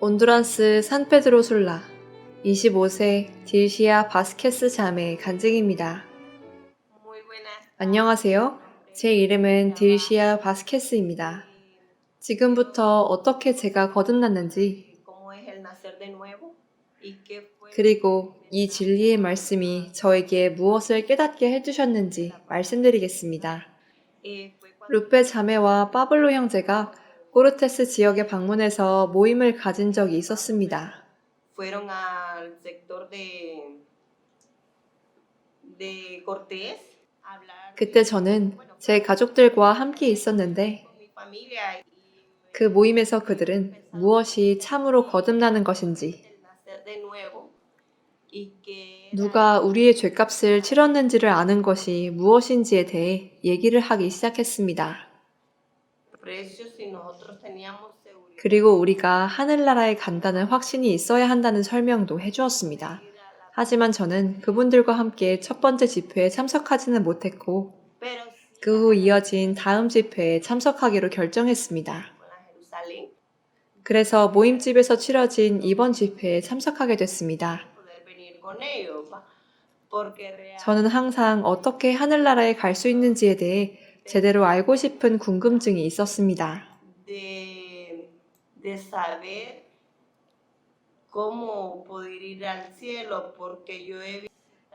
온두라스 산페드로술라 25세 딜시아 바스케스 자매 간증입니다. 안녕하세요. 제 이름은 딜시아 바스케스입니다. 지금부터 어떻게 제가 거듭났는지 그리고 이 진리의 말씀이 저에게 무엇을 깨닫게 해주셨는지 말씀드리겠습니다. 루페 자매와 파블로 형제가 코르테스 지역에 방문해서 모임을 가진 적이 있었습니다. fueron al sector de Cortés a hablar 그때 저는 제 가족들과 함께 있었는데 con mi familia 그 모임에서 그들은 무엇이 참으로 거듭나는 것인지, el nacer de nuevo y que 누가 우리의 죗값을 치렀는지를 아는 것이 무엇인지에 대해 얘기를 하기 시작했습니다. precios si nosotros teníamos seguridad 그리고 우리가 하늘나라에 간다는 확신이 있어야 한다는 설명도 해주었습니다. 하지만 저는 그분들과 함께 첫 번째 집회에 참석하지는 못했고 pero sí 그 후 이어진 다음 집회에 참석하기로 결정했습니다. con la Jerusalén 그래서 모임집에서 치러진 이번 집회에 참석하게 됐습니다. poder venir con ellos porque realmente 저는 항상 어떻게 하늘나라에 갈 수 있는지에 대해 제대로 알고 싶은 궁금증이 있었습니다. de saber cómo poder ir al cielo porque yo he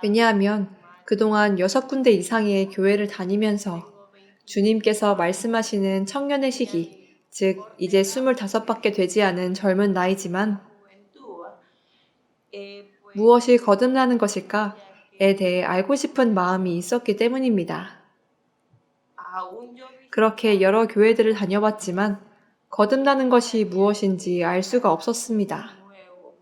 왜냐하면 그동안 6군데 이상의 교회를 다니면서 주님께서 말씀하시는 청년의 시기, 즉 이제 25밖에 되지 않은 젊은 나이지만 juventud pues 무엇이 거듭나는 것일까에 대해 알고 싶은 마음이 있었기 때문입니다. aún yo 그렇게 여러 교회들을 다녀봤지만 거듭나는 것이 무엇인지 알 수가 없었습니다. nuevo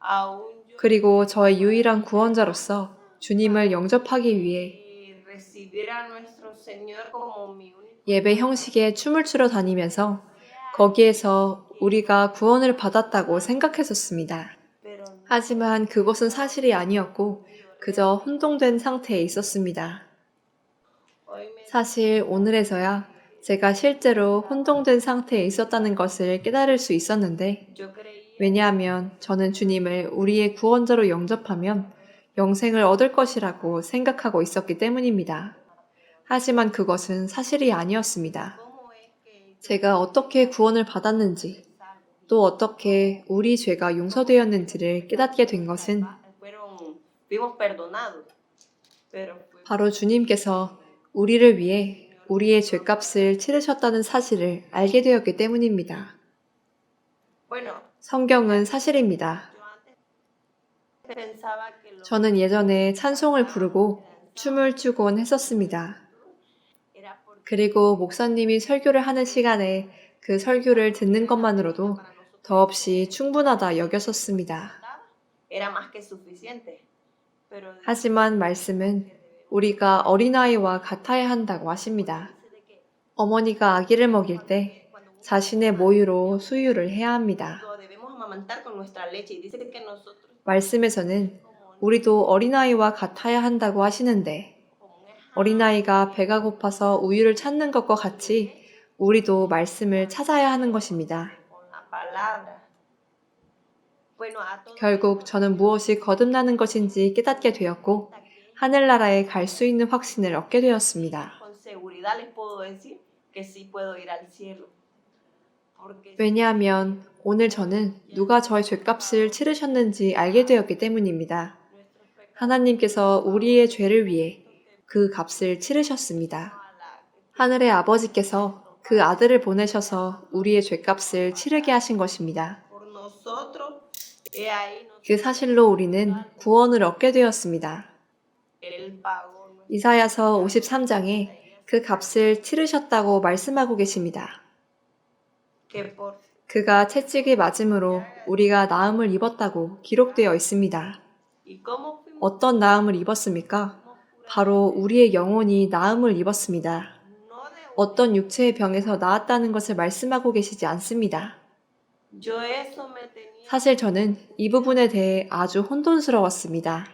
aún yo 그리고 저의 유일한 구원자로서 주님을 영접하기 위해 recibir a nuestro Señor como mi único 예배 형식에 춤을 추러 다니면서 거기에서 우리가 구원을 받았다고 생각했었습니다. pero 하지만 그것은 사실이 아니었고 그저 혼동된 상태에 있었습니다. hoy me 사실 오늘에서야 제가 실제로 혼동된 상태에 있었다는 것을 깨달을 수 있었는데 yo creía 왜냐하면 저는 주님을 우리의 구원자로 영접하면 영생을 얻을 것이라고 생각하고 있었기 때문입니다. 하지만 그것은 사실이 아니었습니다. cómo es que 제가 어떻게 구원을 받았는지 또 어떻게 우리 죄가 용서되었는지를 깨닫게 된 것은 fuimos perdonados pero fue 바로 주님께서 우리를 위해 우리의 죗값을 치르셨다는 사실을 알게 되었기 때문입니다. bueno 성경은 사실입니다. yo antes pensaba que lo 저는 예전에 찬송을 부르고 춤을 추곤 했었습니다. era porque 그리고 목사님이 설교를 하는 시간에 그 설교를 듣는 것만으로도 더없이 충분하다 여겼었습니다. era más que suficiente pero 하지만 말씀은 우리가 어린아이와 같아야 한다고 하십니다. dice de que 어머니가 아기를 먹일 때 자신의 모유로 수유를 해야 합니다. lo debemos amamantar con nuestra leche y dice que nosotros 말씀에서는 우리도 어린아이와 같아야 한다고 하시는데 como un 어린아이가 배가 고파서 우유를 찾는 것과 같이 우리도 말씀을 찾아야 하는 것입니다. con la palabra bueno a todos 결국 저는 무엇이 거듭나는 것인지 깨닫게 되었고 하늘나라에 갈 수 있는 확신을 얻게 되었습니다. con seguridad les puedo decir que sí puedo ir al cielo porque 왜냐하면 오늘 저는 누가 저의 죗값을 치르셨는지 알게 되었기 때문입니다. nuestros pecados 하나님께서 우리의 죄를 위해 그 값을 치르셨습니다. 하늘의 아버지께서 그 아들을 보내셔서 우리의 죗값을 치르게 하신 것입니다. por nosotros ahí 그 사실로 우리는 구원을 얻게 되었습니다. él pagó nuestro 이사야서 53장에 그 값을 치르셨다고 말씀하고 계십니다. que por 그가 채찍을 맞음으로 우리가 나음을 입었다고 기록되어 있습니다. y cómo fuimos 어떤 나음을 입었습니까? 바로 우리의 영혼이 나음을 입었습니다. no de 어떤 육체의 병에서 나았다는 것을 말씀하고 계시지 않습니다. yo eso me tenía 사실 저는 이 부분에 대해 아주 혼돈스러웠습니다.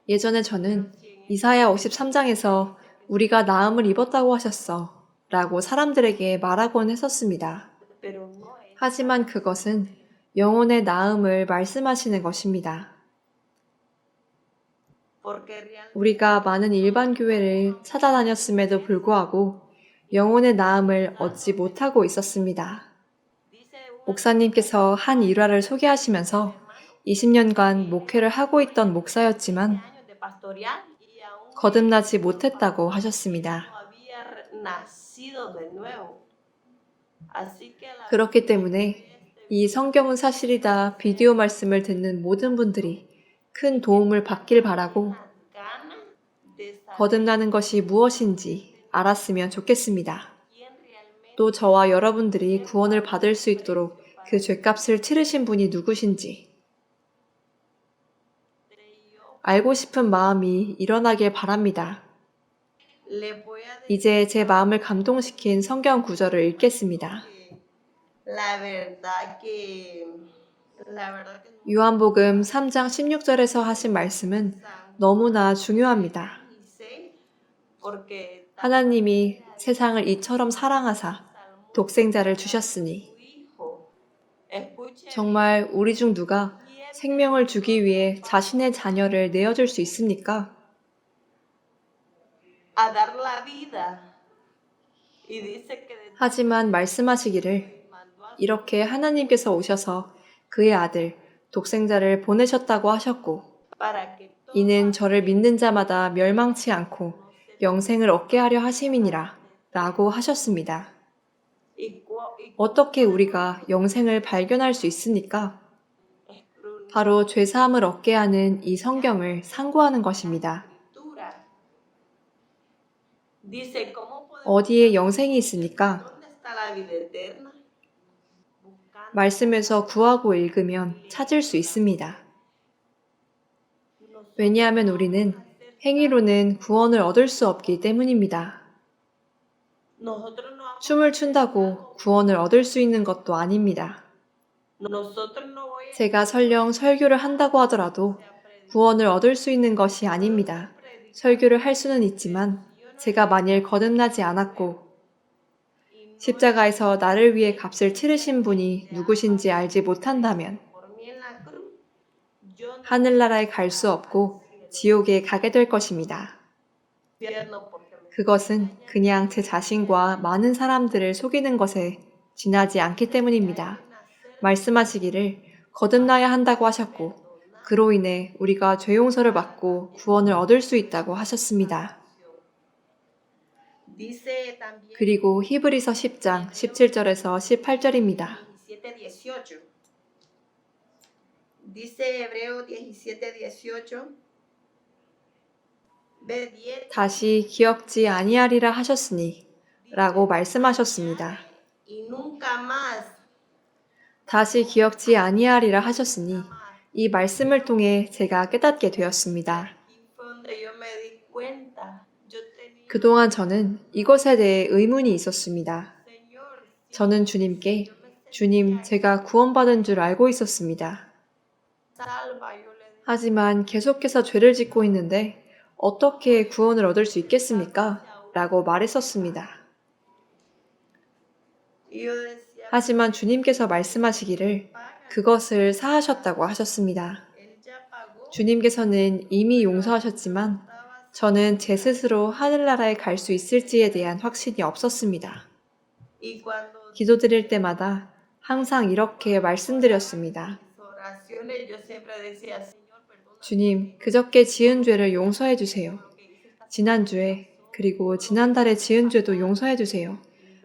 예전에 저는 이사야 53장에서 우리가 나음을 입었다고 하셨어 라고 사람들에게 말하곤 했었습니다. pero no es 하지만 그것은 영혼의 나음을 말씀하시는 것입니다. porque realmente 우리가 많은 일반 교회를 찾아다녔음에도 불구하고 영혼의 나음을 얻지 못하고 있었습니다. dice uno 목사님께서 한 일화를 소개하시면서 20년간 목회를 하고 있던 목사였지만 años de pastorear y aún 거듭나지 못했다고 하셨습니다. no había nacido de nuevo. Así que la 그렇기 때문에 이 성경은 사실이다 비디오 말씀을 듣는 모든 분들이 큰 도움을 받길 바라고 ganas de saber 거듭나는 것이 무엇인지 알았으면 좋겠습니다. quién realmente 또 저와 여러분들이 구원을 받을 수 있도록 그 죗값을 치르신 분이 누구신지 알고 싶은 마음이 일어나길 바랍니다. le voy a decir 이제 제 마음을 감동시킨 성경 구절을 읽겠습니다. la verdad que 요한복음 3장 16절에서 하신 말씀은 너무나 중요합니다. porque 하나님이 세상을 이처럼 사랑하사 독생자를 주셨으니 정말 우리 중 누가 생명을 주기 위해 자신의 자녀를 내어줄 수 있습니까? a dar la vida y dice que de 하지만 말씀하시기를 이렇게 하나님께서 오셔서 그의 아들 독생자를 보내셨다고 하셨고 para que 이는 저를 믿는 자마다 멸망치 않고 영생을 얻게 하려 하심이니라 라고 하셨습니다. y 어떻게 우리가 영생을 발견할 수 있습니까? 바로 죄사함을 얻게 하는 이 성경을 상고하는 것입니다. dice cómo podemos 어디에 영생이 있습니까? dónde está la vida eterna buscando 말씀에서 구하고 읽으면 찾을 수 있습니다. 왜냐하면 우리는 행위로는 구원을 얻을 수 없기 때문입니다. nosotros no 춤을 춘다고 구원을 얻을 수 있는 것도 아닙니다. nosotros no voy a 제가 설령 설교를 한다고 하더라도 구원을 얻을 수 있는 것이 아닙니다. 설교를 할 수는 있지만 제가 만일 거듭나지 않았고 십자가에서 나를 위해 값을 치르신 분이 누구신지 알지 못한다면 por mí en la cruz yo no 하늘나라에 갈 수 없고 지옥에 가게 될 것입니다. infierno porque me 그것은 그냥 제 자신과 많은 사람들을 속이는 것에 지나지 않기 때문입니다. 말씀하시기를 거듭나야 한다고 하셨고 그로 인해 우리가 죄 용서를 받고 구원을 얻을 수 있다고 하셨습니다. dice también 그리고 히브리서 10장 17절에서 18절입니다. 17:18 dice Hebreo 17:18 ve 10 다시 기억지 아니하리라 하셨으니 라고 말씀하셨습니다. y nunca más 다시 기억지 아니하리라 하셨으니 이 말씀을 통해 제가 깨닫게 되었습니다. y fue donde yo me di cuenta yo tenía 그동안 저는 이것에 대해 의문이 있었습니다. Señor 저는 주님께 주님, 제가 구원받은 줄 알고 있었습니다. salva yo le dije 하지만 계속해서 죄를 짓고 있는데 어떻게 구원을 얻을 수 있겠습니까? 라고 말했었습니다. y yo decía 하지만 주님께서 말씀하시기를 그것을 사하셨다고 하셨습니다. él ya pagó 주님께서는 이미 용서하셨지만 저는 제 스스로 하늘나라에 갈 수 있을지에 대한 확신이 없었습니다. y cuando 기도드릴 때마다 항상 이렇게 말씀드렸습니다. mis oraciones yo siempre decía Señor perdona 주님, 그저께 지은 죄를 용서해 주세요. 지난주에 그리고 지난달에 지은 죄도 용서해 주세요.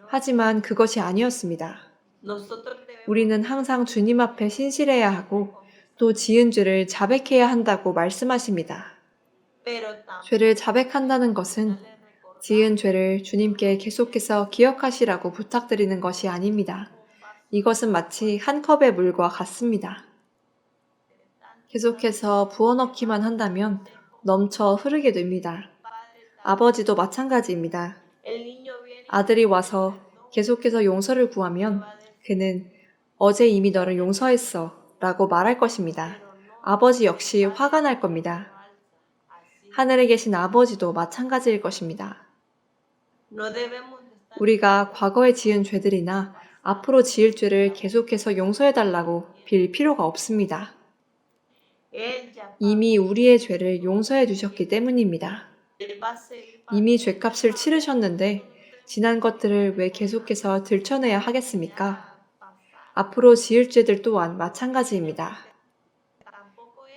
하지만 그것이 아니었습니다. nosotros debemos 우리는 항상 주님 앞에 신실해야 하고 또 지은 죄를 자백해야 한다고 말씀하십니다. pero también 죄를 자백한다는 것은 지은 죄를 주님께 계속해서 기억하시라고 부탁드리는 것이 아닙니다. 이것은 마치 한 컵의 물과 같습니다. 계속해서 부어넣기만 한다면 넘쳐 흐르게 됩니다. 아버지도 마찬가지입니다. el niño viene 아들이 와서 계속해서 용서를 구하면 그는 어제 이미 너를 용서했어 라고 말할 것입니다. 아버지 역시 화가 날 겁니다. 하늘에 계신 아버지도 마찬가지일 것입니다. no debemos de estar 우리가 과거에 지은 죄들이나 앞으로 지을 죄를 계속해서 용서해달라고 빌 필요가 없습니다. Él ya 이미 우리의 죄를 용서해 주셨기 때문입니다. 이미 죄값을 치르셨는데 지난 것들을 왜 계속해서 들춰내야 하겠습니까? 앞으로 지을 죄들 또한 마찬가지입니다.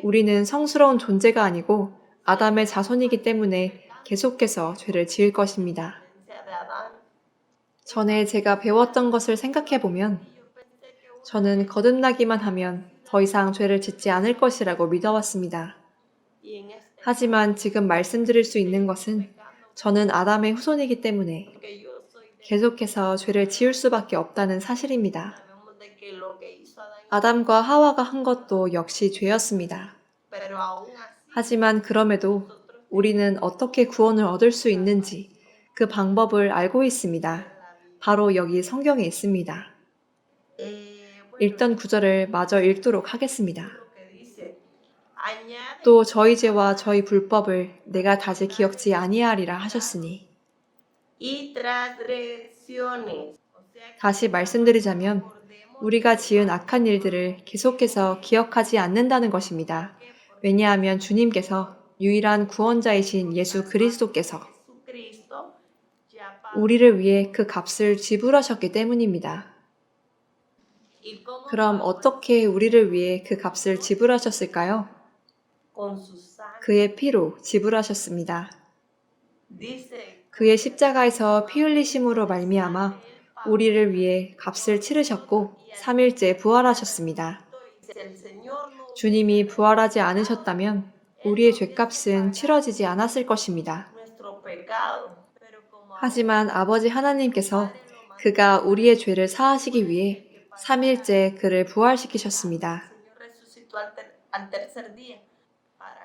우리는 성스러운 존재가 아니고 아담의 자손이기 때문에 계속해서 죄를 지을 것입니다. 전에 제가 배웠던 것을 생각해보면 저는 거듭나기만 하면 더 이상 죄를 짓지 않을 것이라고 믿어왔습니다. 하지만 지금 말씀드릴 수 있는 것은 저는 아담의 후손이기 때문에 계속해서 죄를 지을 수밖에 없다는 사실입니다. 아담과 하와가 한 것도 역시 죄였습니다. 하지만 그럼에도 우리는 어떻게 구원을 얻을 수 있는지 그 방법을 알고 있습니다. 바로 여기 성경에 있습니다. 읽던 구절을 마저 읽도록 하겠습니다. 또 저희 죄와 저희 불법을 내가 다시 기억지 아니하리라 하셨으니. 다시 말씀드리자면 우리가 지은 악한 일들을 계속해서 기억하지 않는다는 것입니다. 왜냐하면 주님께서 유일한 구원자이신 예수 그리스도께서 우리를 위해 그 값을 지불하셨기 때문입니다. 그럼 어떻게 우리를 위해 그 값을 지불하셨을까요? 그의 피로 지불하셨습니다. 그의 십자가에서 피 흘리심으로 말미암아 우리를 위해 값을 치르셨고 3일째 부활하셨습니다. 주님이 부활하지 않으셨다면 우리의 죄값은 치러지지 않았을 것입니다. 하지만 아버지 하나님께서 그가 우리의 죄를 사하시기 위해 3일째 그를 부활시키셨습니다.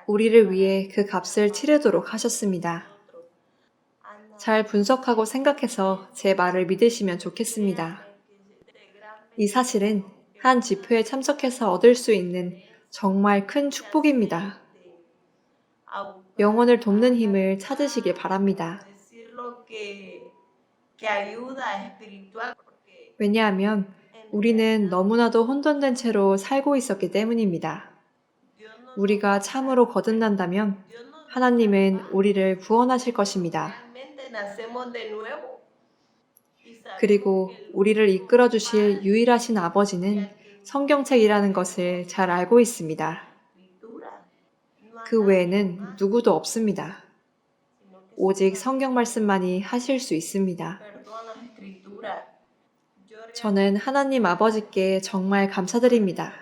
우리를 위해 그 값을 치르도록 하셨습니다. 잘 분석하고 생각해서 제 말을 믿으시면 좋겠습니다. 이 사실은 한 집회에 참석해서 얻을 수 있는 정말 큰 축복입니다. 영혼을 돕는 힘을 찾으시길 바랍니다. 왜냐하면 우리는 너무나도 혼돈된 채로 살고 있었기 때문입니다. 우리가 참으로 거듭난다면 하나님은 우리를 구원하실 것입니다. 그리고 우리를 이끌어 주실 유일하신 아버지는 성경책이라는 것을 잘 알고 있습니다. 그 외에는 누구도 없습니다. 오직 성경 말씀만이 하실 수 있습니다. 저는 하나님 아버지께 정말 감사드립니다.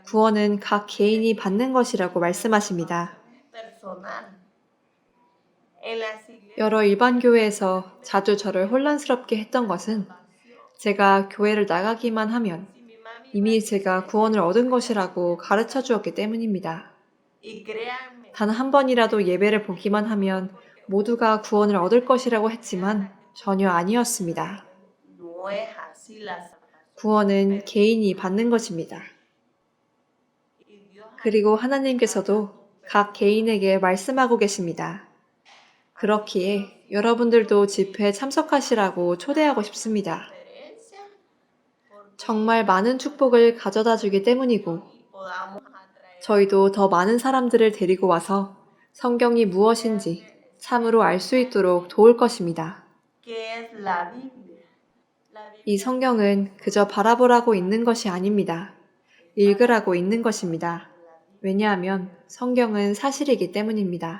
구원은 각 개인이 받는 것이라고 말씀하십니다. 여러 일반 교회에서 자주 저를 혼란스럽게 했던 것은 제가 교회를 나가기만 하면 이미 제가 구원을 얻은 것이라고 가르쳐 주었기 때문입니다. 단 한 번이라도 예배를 보기만 하면 모두가 구원을 얻을 것이라고 했지만 전혀 아니었습니다. 구원은 개인이 받는 것입니다. 그리고 하나님께서도 각 개인에게 말씀하고 계십니다. 그렇기에 여러분들도 집회에 참석하시라고 초대하고 싶습니다. 정말 많은 축복을 가져다 주기 때문이고 저희도 더 많은 사람들을 데리고 와서 성경이 무엇인지 참으로 알 수 있도록 도울 것입니다. 이 성경은 그저 바라보라고 있는 것이 아닙니다. 읽으라고 있는 것입니다. 왜냐하면 성경은 사실이기 때문입니다.